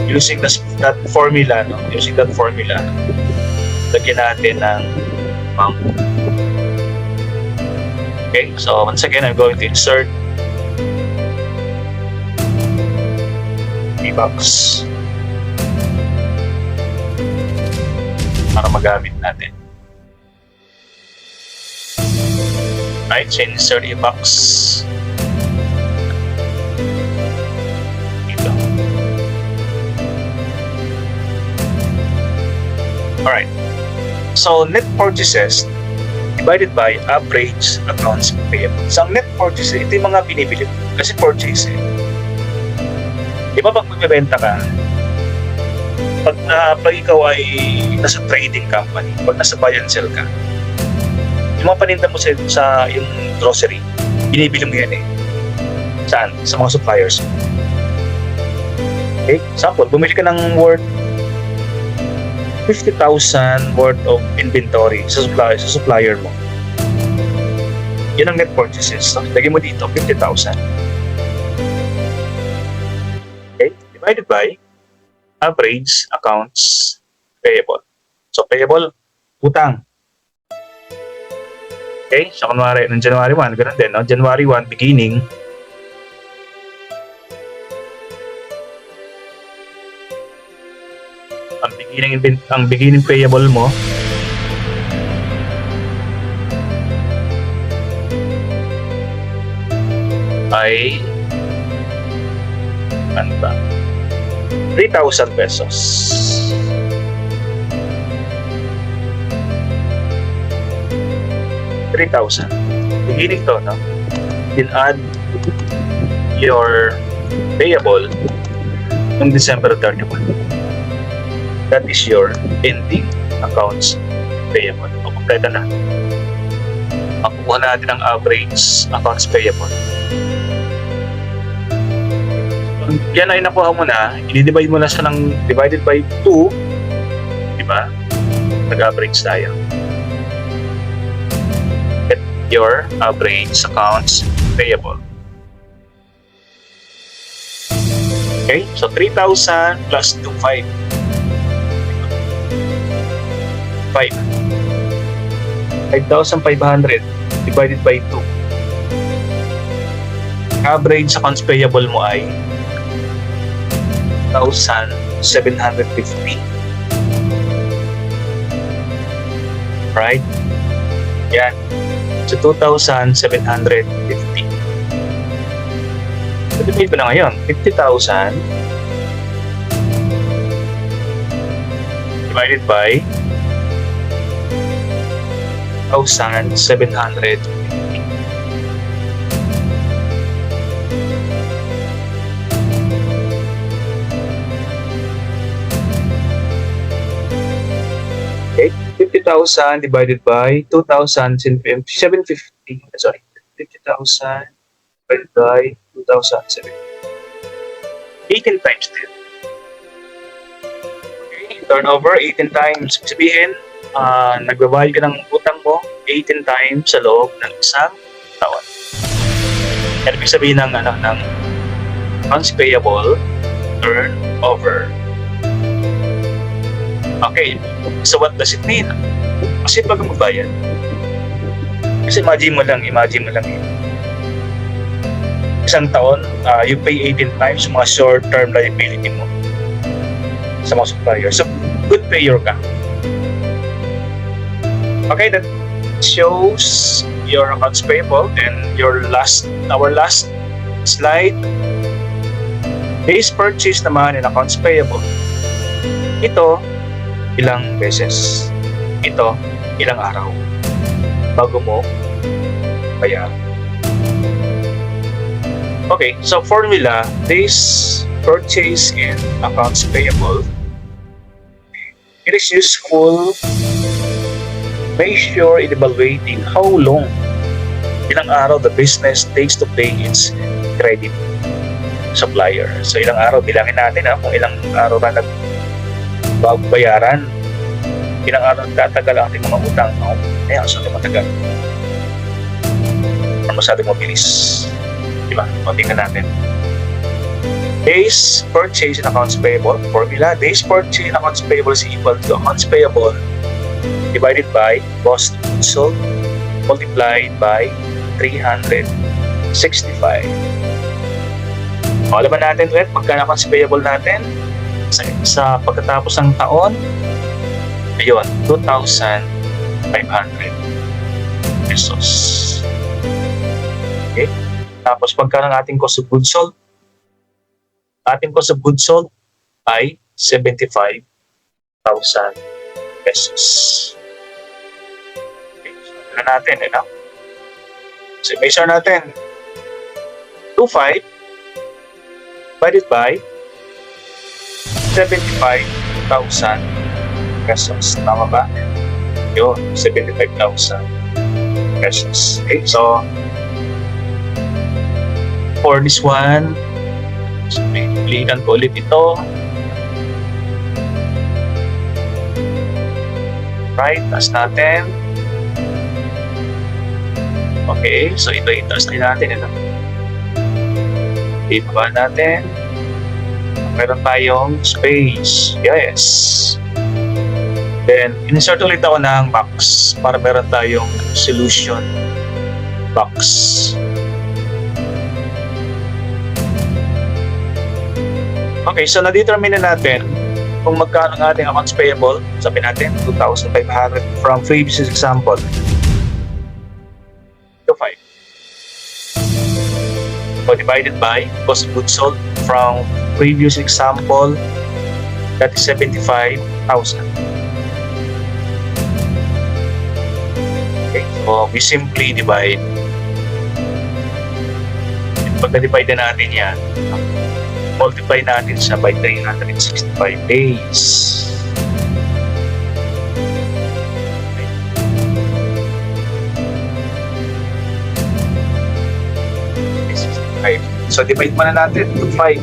using that formula, lagyan natin ng amount. Okay? So, once again, I'm going to insert box para magamit natin. Right, so insert a box dito. Alright, so net purchases divided by average accounts payable. So ang net purchases, ito yung mga binibili kasi purchase eh. Di ba pag magbebenta ka, pag ikaw ay nasa trading company, pag nasa buy and sell ka, yung mga paninda mo sa yung grocery, binibili mo yan eh. Saan? Sa mga suppliers mo. Okay? Example, bumili ka ng worth 50,000 worth of inventory sa supplier mo. Yan ang net purchases. So, lagyan mo dito, 50,000. Divided by average accounts payable. So, payable, utang. Okay? So, kunwari, ng January 1, ganun din, no? January 1, beginning. Ang beginning payable mo ay ano ba? 3,000 pesos. Beginning to, no? Then add your payable ng December 31. That is your ending accounts payable. O, kompleto na. Makuha natin ang average accounts payable. Yan ay nakuha mo na, i-divide mo na siya ng divided by 2, di ba? Nag-average tayo. Get your average accounts payable. Okay, so 3,000 plus 2, 5. 5,500 divided by 2. Average accounts payable mo ay 1,750. Right? Yan. So, 2,750. So, divide mo na ngayon. 50,000 divided by 1,750. Okay, 50,000 divided by 2,750. Sorry, 50,000 divided by 2,750. 18 times din. Okay, turnover 18 times. Sabihin, nagbabayad ka ng utang mo 18 times sa loob ng isang taon. Yan ibig sabihin ng accounts payable turnover. Okay, so what does it mean? Kasi pag magbayad, kasi imagine mo lang isang taon, you pay 18 times mga short-term liability mo sa mga supplier. So, good payer ka. Okay, that shows your accounts payable. And our last slide, days purchase naman in accounts payable. Ito, ilang beses. Ito, ilang araw bago mo bayaran. Okay, so formula, days purchase in accounts payable. It is useful measure in evaluating how long, ilang araw the business takes to pay its credit supplier. So ilang araw, bilangin natin kung ilang araw na bayaran, ilang araw tatagal ang ating mga utang. Ayan, so matagal. Masyadong mabilis. Diba? O, tingnan natin. Days purchase in accounts payable. Formula, days purchase in accounts payable is equal to accounts payable divided by cost of goods sold multiplied by 365. O, alam natin ulit, magkano accounts payable natin sa pagkatapos ng taon. Ayun, 2,500 pesos. Okay? Tapos pagkano ng ating cost of goods sold? Ating cost of goods sold ay 75,000 pesos. Okay, so natin, so measure natin 2,500 divided by 75,000 pesos. Tama ba? Yun, 75,000 pesos. Okay, so for this one, so pilihan ko ulit ito. Right, taas natin. Okay, so ito itaas natin. Ibaba natin. meron tayong space. Yes. Then, insert ulit ako ng box para meron tayong solution box. Okay, so na-determine na natin kung magkano ang ating accounts payable. Sabi natin, 2,500 from previous example. To 5. So, divided by cost of goods sold from previous example, that is 75,000. Okay, so we simply divide. Pag na-divide na natin yan, multiply natin siya by 365 days. Okay. So divide muna natin to 5.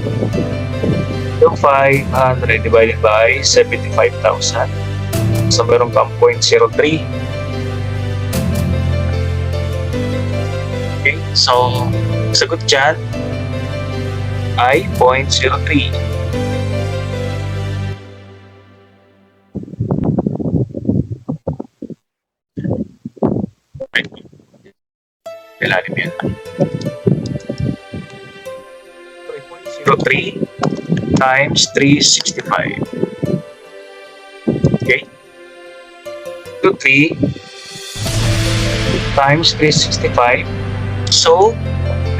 So 500 divided by 75,000. So meron kang 0.03. Okay, so sagot dyan ay 0.03. Ilalim yan. 3.03 times 365. Okay? 3 times 365. So,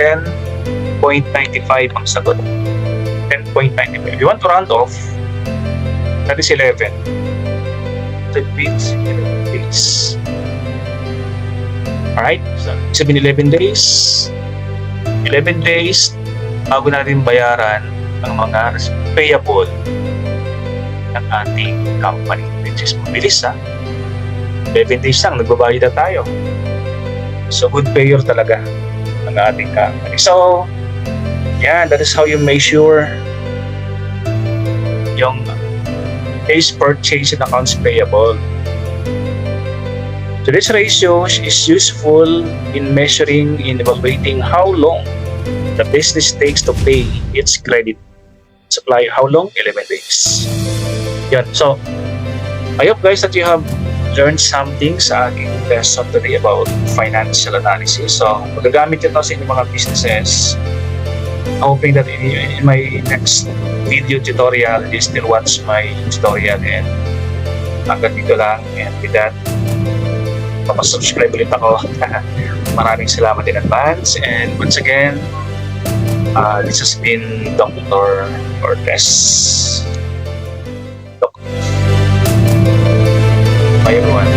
10.95 ang sagot. 10.95. If you want to round off, that is 11. So, it means 11 days. Alright? So, sabihin 11 days. 11 days bago natin bayaran ang mga payable ng ating company. Which is mabilis, ha? 11 days lang, nagbabayad na tayo. So, good payer talaga ang ating company. So, yeah, that is how you measure yung days purchase and accounts payable. So, this ratio is useful in measuring and evaluating how long the business takes to pay its credit supply. How long? 11 days. Yan. So, I hope guys that you have learned something sa aking lesson today about financial analysis. So, magagamit ito sa inyong mga businesses. I'm hoping that in my next video tutorial, you still watch my tutorial, and hanggang dito lang. And with that, papasubscribe ulit ako. Maraming salamat in advance. And once again, this has been Dr. Cortez. Bye everyone.